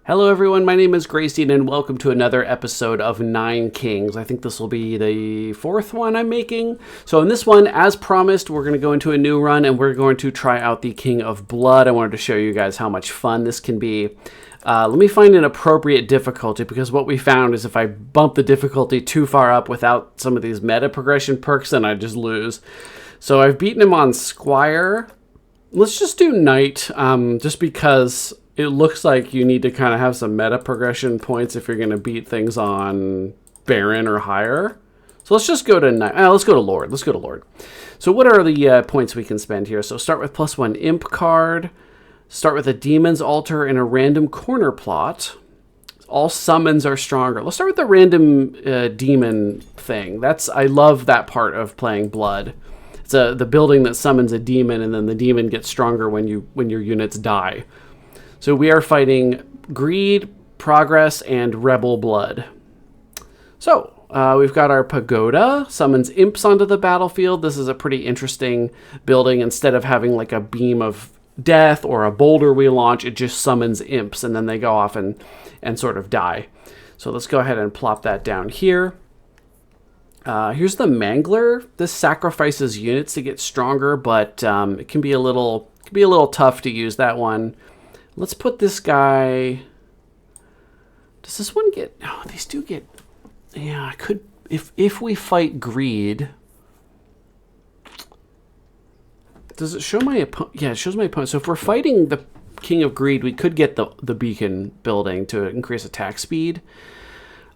Hello everyone, my name is Graystein and welcome to another episode of Nine Kings. I think this will be the fourth one I'm making. So in this one, as promised, we're going to go into a new run and we're going to try out the King of Blood. I wanted to show you guys how much fun this can be. Let me find an appropriate difficulty, because what we found is if I bump the difficulty too far up without some of these meta progression perks, then I just lose. So I've beaten him on Squire. Let's just do Knight, just because it looks like you need to kind of have some meta progression points if you're going to beat things on Baron or higher. So let's just go to Knight. Let's go to Lord. Let's go to Lord. So what are the points we can spend here? So start with +1 Imp card. Start with a Demon's Altar and a random corner plot. All summons are stronger. Let's start with the random demon thing. I love that part of playing Blood. It's the building that summons a demon, and then the demon gets stronger when your units die. So we are fighting Greed, Progress, and Rebel Blood. So we've got our Pagoda, summons imps onto the battlefield. This is a pretty interesting building. Instead of having like a beam of death or a boulder we launch, it just summons imps, and then they go off and sort of die. So let's go ahead and plop that down here. Here's the Mangler. This sacrifices units to get stronger, but it can be a little tough to use that one. Let's put this guy. Does this one get? Oh, these do get. Yeah, I could if we fight Greed. Does it show my opponent? Yeah, it shows my opponent. So if we're fighting the King of Greed, we could get the beacon building to increase attack speed.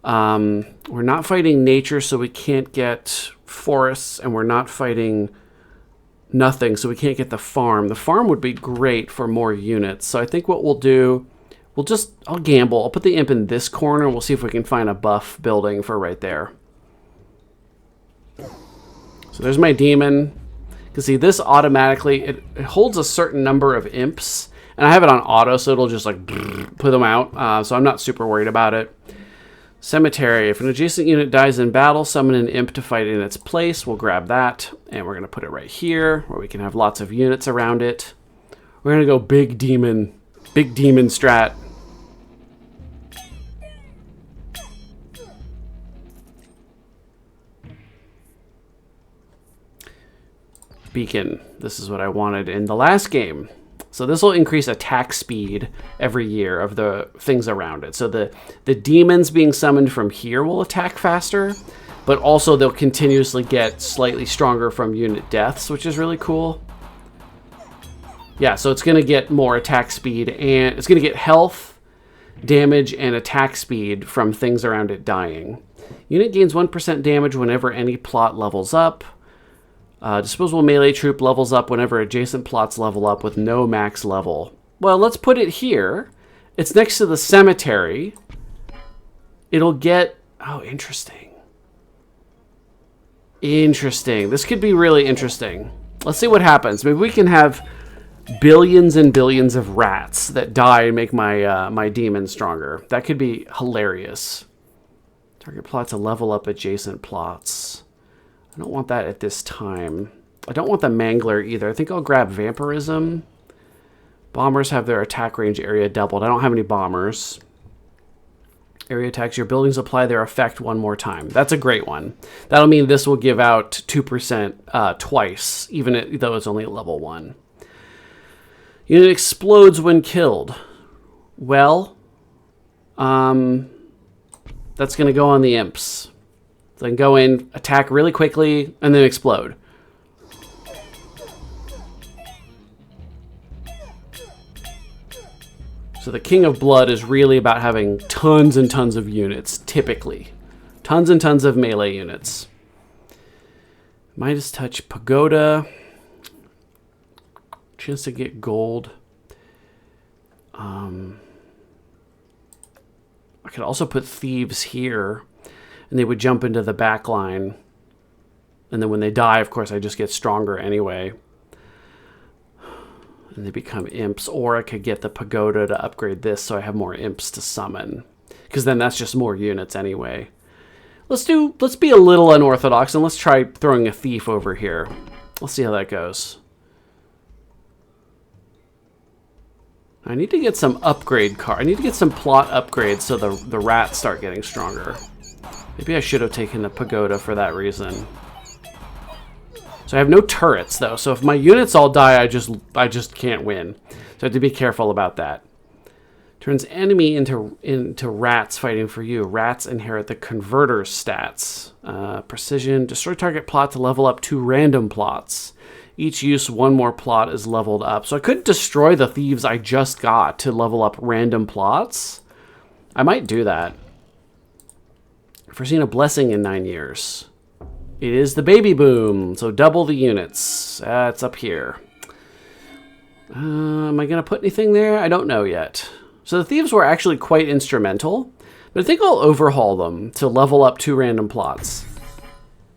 We're not fighting nature, so we can't get forests, and we're not fighting nothing, so we can't get the farm. The farm would be great for more units. So I think what we'll do, I'll gamble. I'll put the imp in this corner. We'll see if we can find a buff building for right there. So there's my demon. You can see this automatically, it holds a certain number of imps, and I have it on auto, so it'll just like put them out. So I'm not super worried about it. Cemetery. If an adjacent unit dies in battle, summon an imp to fight in its place. We'll grab that, and we're going to put it right here, where we can have lots of units around it. We're going to go big demon strat. Beacon. This is what I wanted in the last game. So this will increase attack speed every year of the things around it. So the demons being summoned from here will attack faster, but also they'll continuously get slightly stronger from unit deaths, which is really cool. Yeah, so it's going to get more attack speed, and it's going to get health, damage, and attack speed from things around it dying. Unit gains 1% damage whenever any plot levels up. Disposable melee troop levels up whenever adjacent plots level up with no max level. Well, let's put it here. It's next to the cemetery. It'll get... Oh, interesting. Interesting. This could be really interesting. Let's see what happens. Maybe we can have billions and billions of rats that die and make my my demon stronger. That could be hilarious. Target plot to level up adjacent plots. I don't want that at this time. I don't want the Mangler either. I think I'll grab Vampirism. Bombers have their attack range area doubled. I don't have any bombers. Area attacks. Your buildings apply their effect one more time. That's a great one. That'll mean this will give out 2% twice, even though it's only at level 1. Unit explodes when killed. Well, that's going to go on the imps. So I can go in, attack really quickly, and then explode. So the King of Blood is really about having tons and tons of units, typically. Tons and tons of melee units. Midas Touch Pagoda. Chance to get gold. I could also put Thieves here, and they would jump into the back line. And then when they die, of course, I just get stronger anyway. And they become imps. Or I could get the Pagoda to upgrade this so I have more imps to summon. Because then that's just more units anyway. Let's be a little unorthodox, and let's try throwing a Thief over here. Let's see how that goes. I need to get some upgrade car. I need to get some plot upgrades so the rats start getting stronger. Maybe I should have taken the pagoda for that reason. So I have no turrets though. So if my units all die, I just can't win. So I have to be careful about that. Turns enemy into rats fighting for you. Rats inherit the converter's stats. Precision. Destroy target plot to level up 2 random plots. Each use 1 more plot is leveled up. So I could destroy the thieves I just got to level up random plots. I might do that. Foreseen a blessing in 9 years. It is the baby boom. So double the units. It's up here. Am I going to put anything there? I don't know yet. So the thieves were actually quite instrumental, but I think I'll overhaul them to level up 2 random plots.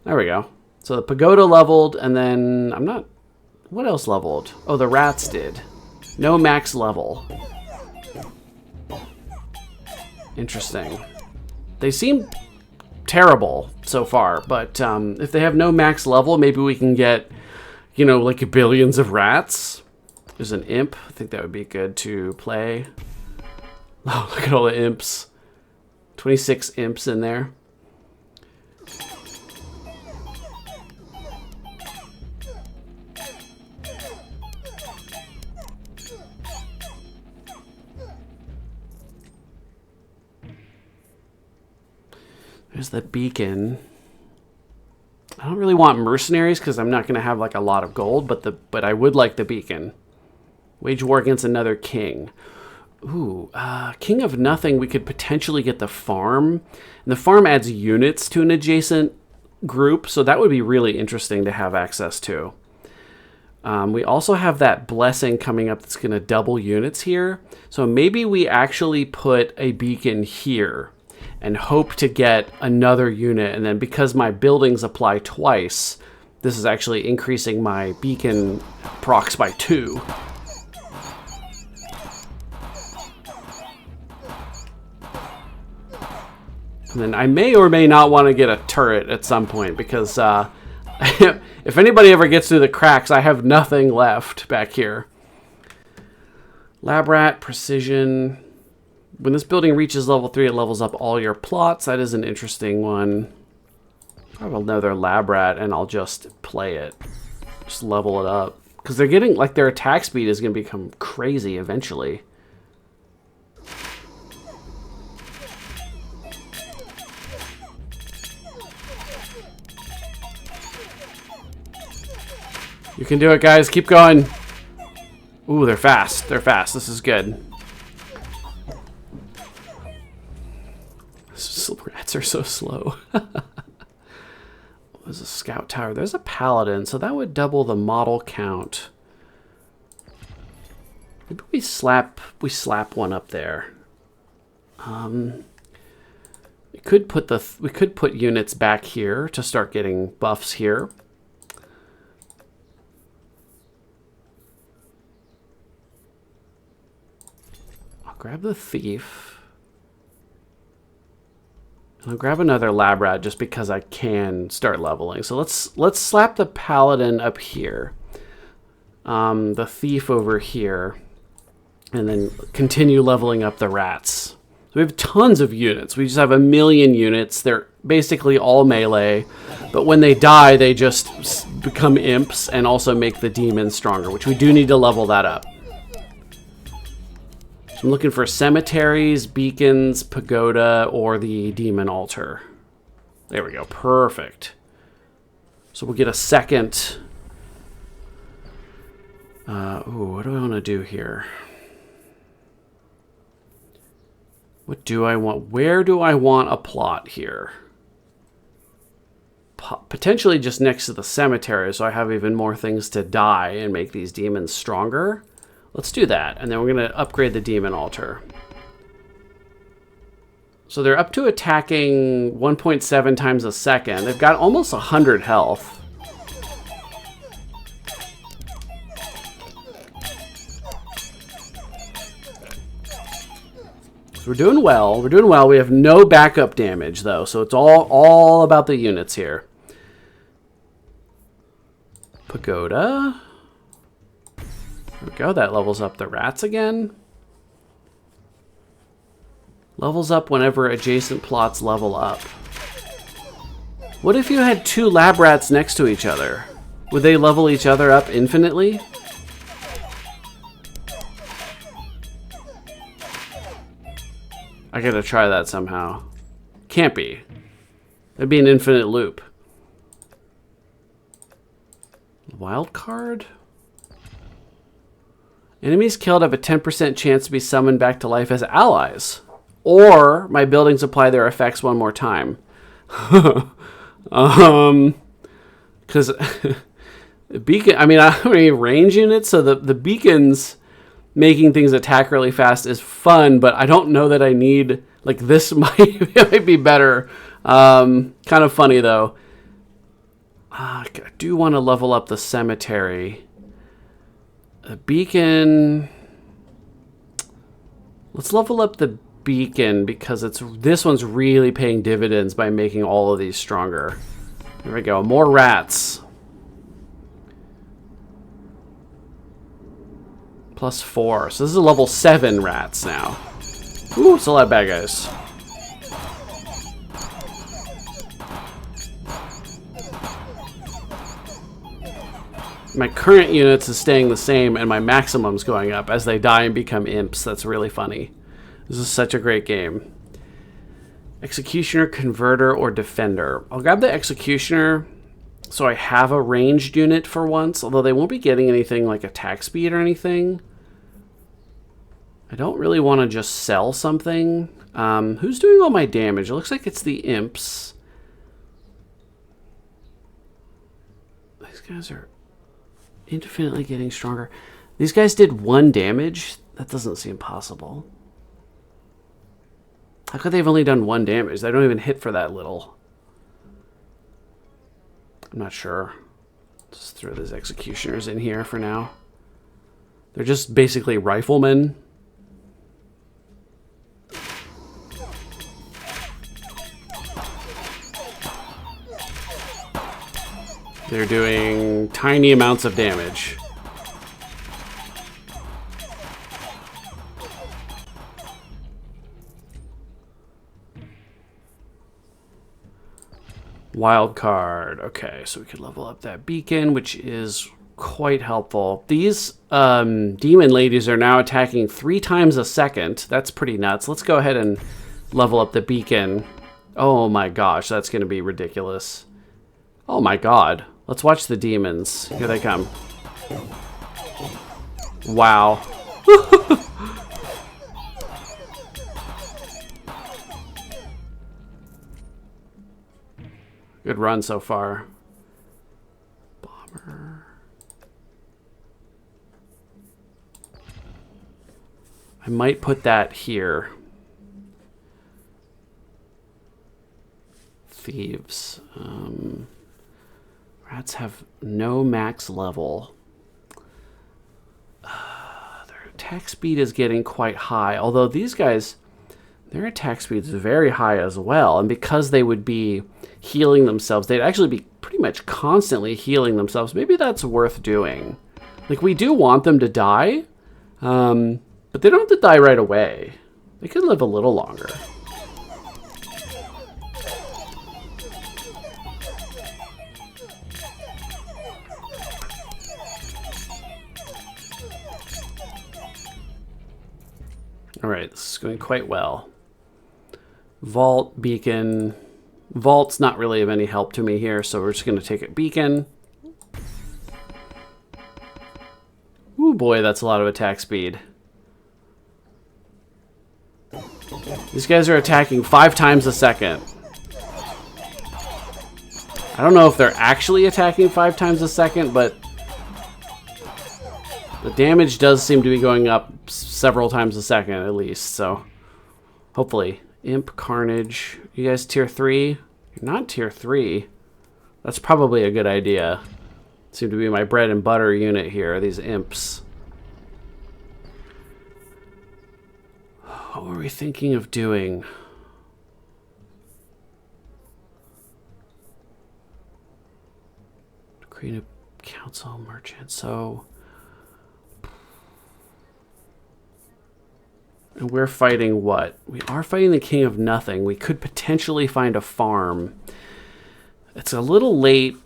There we go. So the pagoda leveled, and then I'm not... What else leveled? Oh, the rats did. No max level. Interesting. They seem terrible so far, but if they have no max level, maybe we can get, you know, like billions of rats. There's an imp. I think that would be good to play. Oh, look at all the imps. 26 imps in there. There's the beacon. I don't really want mercenaries because I'm not going to have like a lot of gold, but I would like the beacon. Wage war against another king. Ooh, king of nothing, we could potentially get the farm. And the farm adds units to an adjacent group, so that would be really interesting to have access to. We also have that blessing coming up that's going to double units here. So maybe we actually put a beacon here and hope to get another unit. And then because my buildings apply twice, this is actually increasing my beacon procs by 2. And then I may or may not want to get a turret at some point because if anybody ever gets through the cracks, I have nothing left back here. Lab rat, precision. When this building reaches level 3, it levels up all your plots. That is an interesting one. I have another lab rat and I'll just play it. Just level it up. Because they're getting, like, their attack speed is going to become crazy eventually. You can do it, guys. Keep going. Ooh, they're fast. They're fast. This is good. Rats are so slow. There's a scout tower. There's a paladin, so that would double the model count. Maybe we slap one up there. We could put units back here to start getting buffs here. Grab the thief. And I'll grab another lab rat just because I can start leveling. So let's slap the paladin up here. The thief over here. And then continue leveling up the rats. So we have tons of units. We just have 1 million units. They're basically all melee. But when they die, they just become imps and also make the demons stronger, which we do need to level that up. So I'm looking for cemeteries, beacons, pagoda, or the demon altar. There we go. Perfect. So we'll get a second. Ooh, what do I want to do here? What do I want? Where do I want a plot here? Potentially just next to the cemetery, so I have even more things to die and make these demons stronger. Let's do that, and then we're going to upgrade the demon altar. So they're up to attacking 1.7 times a second. They've got almost 100 health. So we're doing well. We're doing well. We have no backup damage, though, so it's all about the units here. Pagoda. There we go, that levels up the rats again. Levels up whenever adjacent plots level up. What if you had 2 lab rats next to each other? Would they level each other up infinitely? I gotta try that somehow. Can't be. It'd be an infinite loop. Wild card? Enemies killed have a 10% chance to be summoned back to life as allies. Or my buildings apply their effects one more time. Because beacon, I mean, I don't have any range units, so the beacons making things attack really fast is fun, but I don't know that I need, like, this might be better. Kind of funny though. I do want to level up the cemetery. A beacon. Let's level up the beacon because this one's really paying dividends by making all of these stronger. There we go. More rats. +4. So this is a level 7 rats now. Ooh, it's a lot of bad guys. My current units is staying the same and my maximum's going up as they die and become imps. That's really funny. This is such a great game. Executioner, Converter, or Defender. I'll grab the Executioner so I have a ranged unit for once, although they won't be getting anything like attack speed or anything. I don't really want to just sell something. Who's doing all my damage? It looks like it's the imps. These guys are infinitely getting stronger. These guys did 1 damage? That doesn't seem possible. How could they have only done 1 damage? They don't even hit for that little. I'm not sure. Just throw these executioners in here for now. They're just basically riflemen. They're doing tiny amounts of damage. Wild card. Okay, so we could level up that beacon, which is quite helpful. These demon ladies are now attacking 3 times a second. That's pretty nuts. Let's go ahead and level up the beacon. Oh my gosh, that's going to be ridiculous. Oh my god. Let's watch the demons. Here they come. Wow. Good run so far. Bomber. I might put that here. Thieves. Rats have no max level. Their attack speed is getting quite high, although these guys, their attack speed is very high as well, and because they would be healing themselves, they'd actually be pretty much constantly healing themselves. Maybe that's worth doing. Like, we do want them to die, but they don't have to die right away. They could live a little longer. All right, this is going quite well. Vault, beacon. Vault's not really of any help to me here, so we're just going to take a beacon. Ooh boy, that's a lot of attack speed. These guys are attacking 5 times a second. I don't know if they're actually attacking 5 times a second, but the damage does seem to be going up several times a second at least, so hopefully. Imp, Carnage. You guys tier 3? You're not tier 3. That's probably a good idea. Seem to be my bread and butter unit here, these imps. What were we thinking of doing? Create a council merchant, so And we're fighting what? We are fighting the King of Nothing. We could potentially find a farm. It's a little late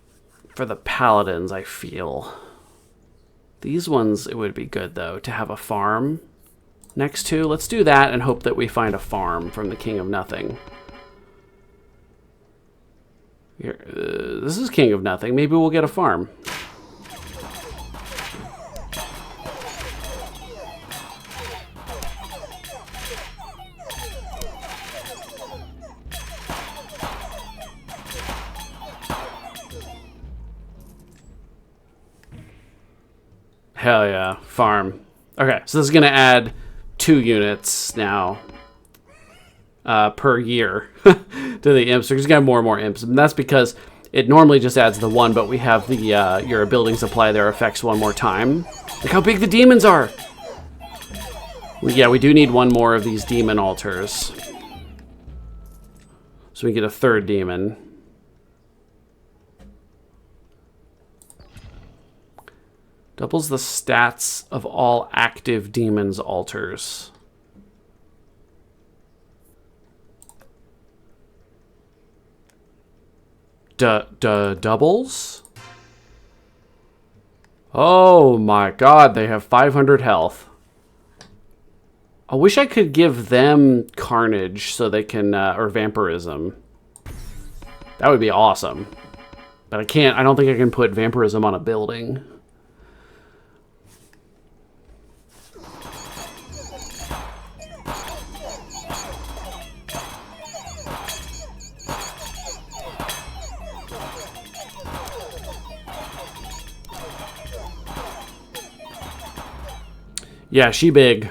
for the Paladins, I feel. These ones, it would be good, though, to have a farm next to. Let's do that and hope that we find a farm from the King of Nothing. Here, this is King of Nothing. Maybe we'll get a farm. Hell yeah, farm. Okay, so this is going to add 2 units now per year to the imps. We're just going to have more and more imps. And that's because it normally just adds the 1, but we have the your building supply their effects 1 more time. Look how big the demons are! Yeah, we do need 1 more of these demon altars. So we get a 3rd demon. Doubles the stats of all active demons altars. Doubles? Oh my god, they have 500 health. I wish I could give them Carnage so they can, or Vampirism. That would be awesome. But I can't, I don't think I can put Vampirism on a building. Yeah, she big.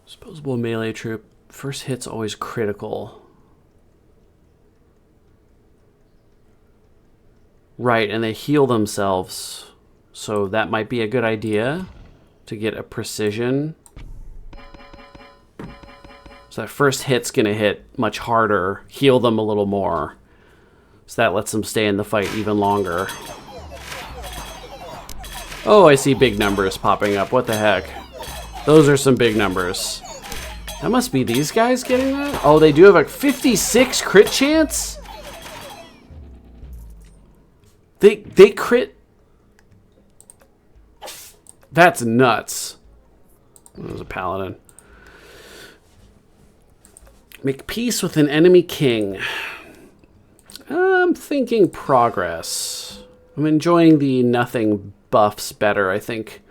Disposable melee troop. First hit's always critical. Right, and they heal themselves. So that might be a good idea to get a precision. So that first hit's going to hit much harder. Heal them a little more. So that lets them stay in the fight even longer. Oh, I see big numbers popping up. What the heck? Those are some big numbers. That must be these guys getting that? Oh, they do have a 56 crit chance? They crit... That's nuts. That was a paladin. Make peace with an enemy king. I'm thinking progress. I'm enjoying the nothing buffs better, I think.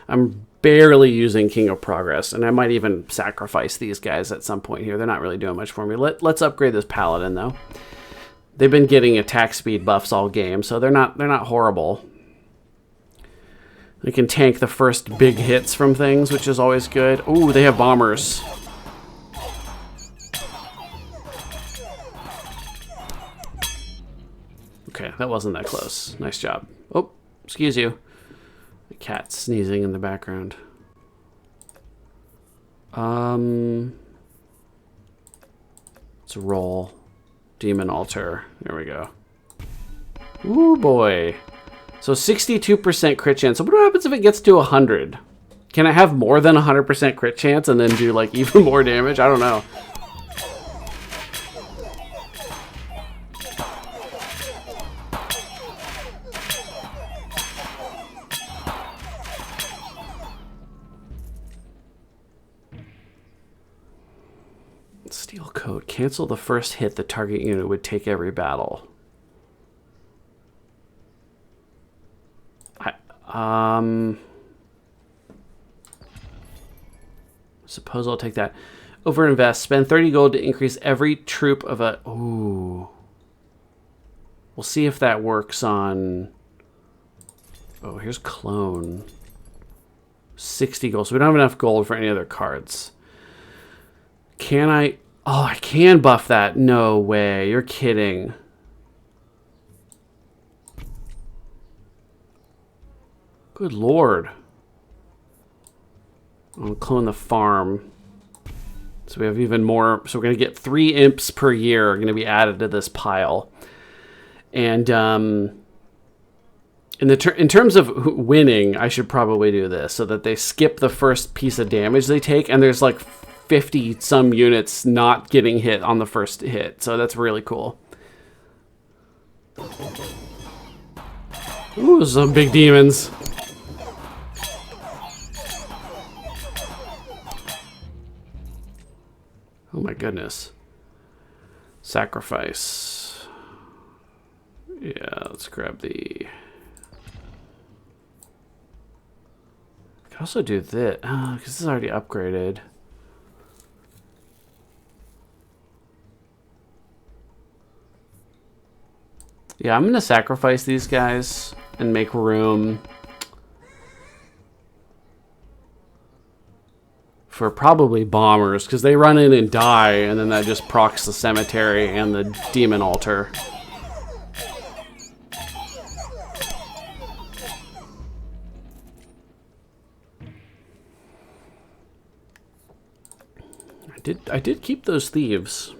I'm barely using King of Progress, and I might even sacrifice these guys at some point here. They're not really doing much for me. Let's upgrade this Paladin, though. They've been getting attack speed buffs all game, so they're not horrible. They can tank the first big hits from things, which is always good. Ooh, they have bombers. Okay, that wasn't that close. Nice job. Oh, excuse you. The cat sneezing in the background. Let's roll. Demon Altar. There we go. Ooh, boy. So 62% crit chance. So what happens if it gets to 100? Can I have more than 100% crit chance and then do like even more damage? I don't know. Steel Coat. Cancel the first hit the target unit would take every battle. Suppose I'll take that. Overinvest. Spend 30 gold to increase every troop of a... Ooh. We'll see if that works on... Oh, here's Clone. 60 gold. So we don't have enough gold for any other cards. Can I... Oh, I can buff that. No way. You're kidding. Good lord. I'll clone the farm. So we have even more. So we're going to get 3 imps per year are going to be added to this pile. And In terms of winning, I should probably do this so that they skip the first piece of damage they take, and there's like 50 some units not getting hit on the first hit. So that's really cool. Ooh, some big demons. Oh my goodness. Sacrifice. Yeah, let's grab the... I can also do this, because this is already upgraded. Yeah, I'm going to sacrifice these guys and make room for probably bombers, because they run in and die, and then that just procs the cemetery and the demon altar. I did keep those thieves.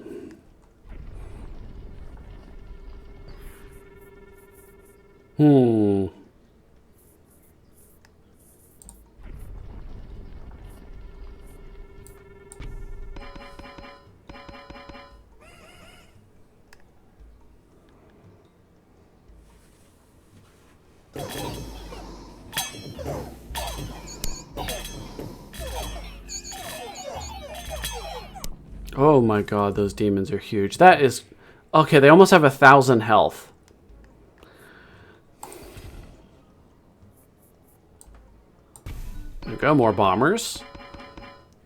Oh my god, those demons are huge. That is... Okay, they almost have 1,000 health. There we go, more bombers.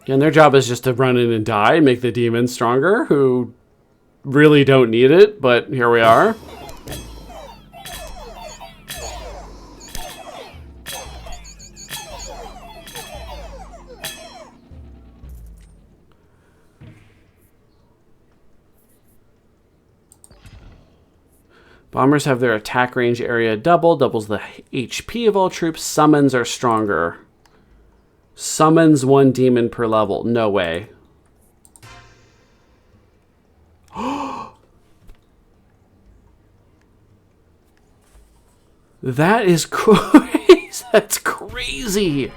And their job is just to run in and die and make the demons stronger, who really don't need it, but here we are. Bombers have their attack range area doubles the HP of all troops. Summons are stronger. Summons 1 demon per level. No way. That is crazy. That's crazy.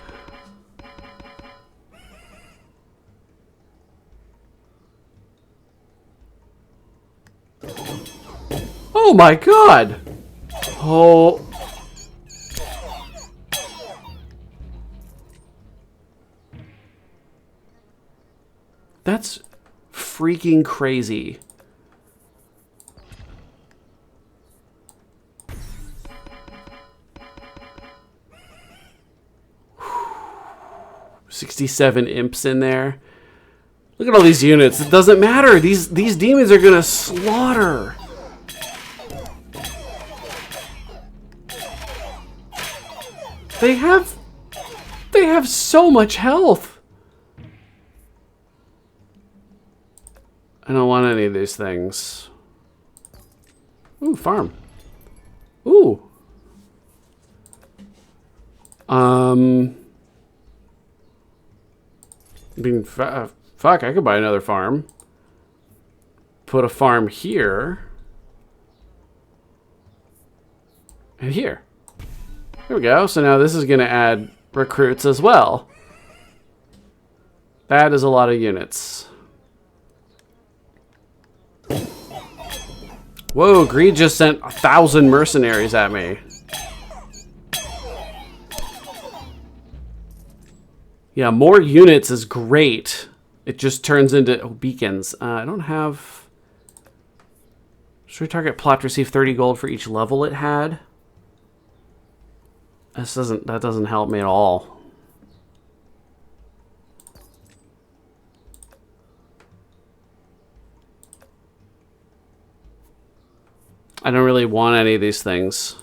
Oh my god! Oh. That's freaking crazy. $67 imps in there. Look at all these units. It doesn't matter. These demons are gonna slaughter. They have so much health. I don't want any of these things. Ooh, farm. Ooh. I mean, fuck, I could buy another farm. Put a farm here. And here. There we go. So now this is going to add recruits as well. That is a lot of units. Whoa, Greed just sent 1,000 mercenaries at me. Yeah, more units is great. It just turns into beacons. I don't have... Should we target plot receive 30 gold for each level it had? That doesn't help me at all. I don't really want any of these things.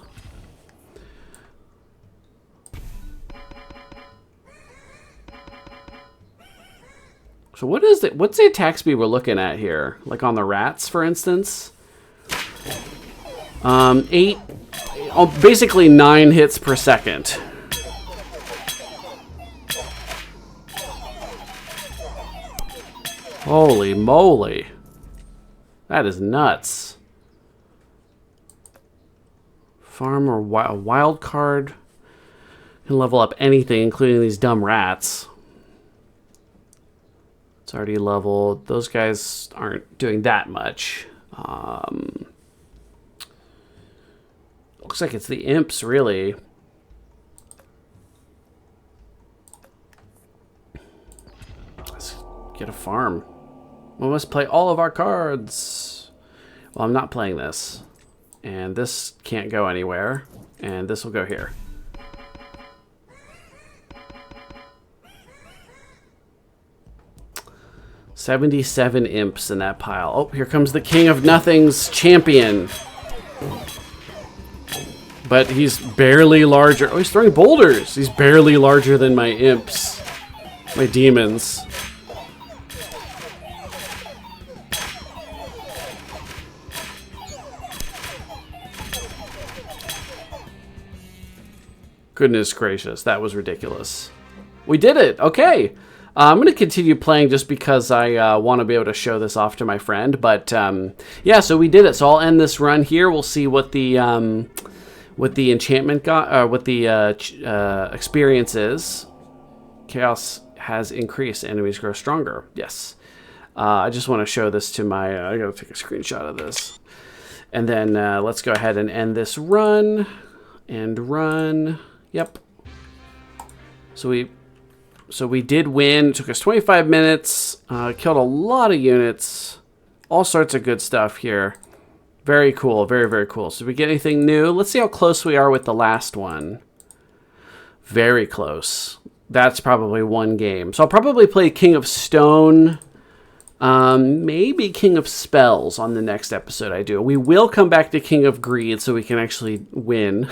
So what's the attack speed we're looking at here? Like on the rats, for instance? 8, basically 9 hits per second. Holy moly. That is nuts. Farm or a wild card. Can level up anything, including these dumb rats. It's already leveled. Those guys aren't doing that much. Looks like it's the imps, really. Let's get a farm. We must play all of our cards. Well, I'm not playing this. And this can't go anywhere. And this will go here. "77 imps in that pile." Oh, here comes the King of Nothing's champion. But he's barely larger. Oh, he's throwing boulders. He's barely larger than my imps. My demons. Goodness gracious, that was ridiculous. We did it. Okay. I'm going to continue playing just because I want to be able to show this off to my friend. But yeah, so we did it. So I'll end this run here. We'll see what the enchantment got, what the experience is. Chaos has increased. Enemies grow stronger. Yes. I just want to show this to my... I got to take a screenshot of this. And then let's go ahead and end this run. And run. Yep. So we did win. It took us 25 minutes. Killed a lot of units. All sorts of good stuff here. Very cool. Very, very cool. So did we get anything new? Let's see how close we are with the last one. Very close. That's probably one game. So I'll probably play King of Stone. Maybe King of Spells on the next episode I do. We will come back to King of Greed so we can actually win.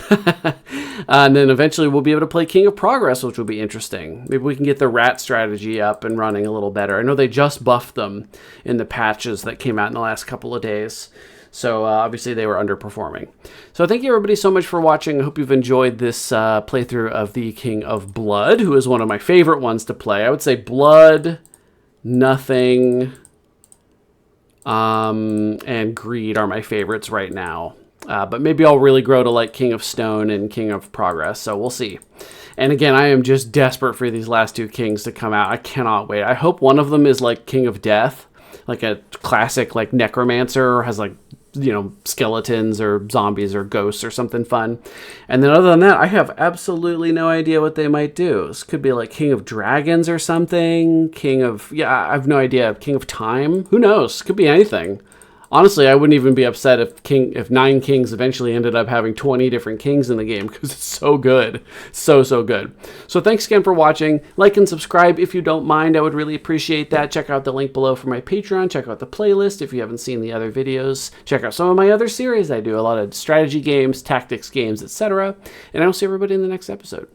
And then eventually we'll be able to play King of Progress, which will be interesting. Maybe we can get the rat strategy up and running a little better. I know they just buffed them in the patches that came out in the last couple of days. So obviously they were underperforming. So thank you everybody so much for watching. I hope you've enjoyed this playthrough of the King of Blood, who is one of my favorite ones to play. I would say Blood, Nothing, and Greed are my favorites right now. But maybe I'll really grow to like King of Stone and King of Progress, so we'll see. And again, I am just desperate for these last two kings to come out. I cannot wait. I hope one of them is like King of Death, like a classic like Necromancer, or has like, you know, skeletons or zombies or ghosts or something fun. And then other than that, I have absolutely no idea what they might do. This could be like King of Dragons or something. King of... yeah, I have no idea. King of Time? Who knows? Could be anything. Honestly, I wouldn't even be upset if 9 kings eventually ended up having 20 different kings in the game, because it's so good. So, so good. So thanks again for watching. Like and subscribe if you don't mind. I would really appreciate that. Check out the link below for my Patreon. Check out the playlist if you haven't seen the other videos. Check out some of my other series. I do a lot of strategy games, tactics games, etc. And I'll see everybody in the next episode.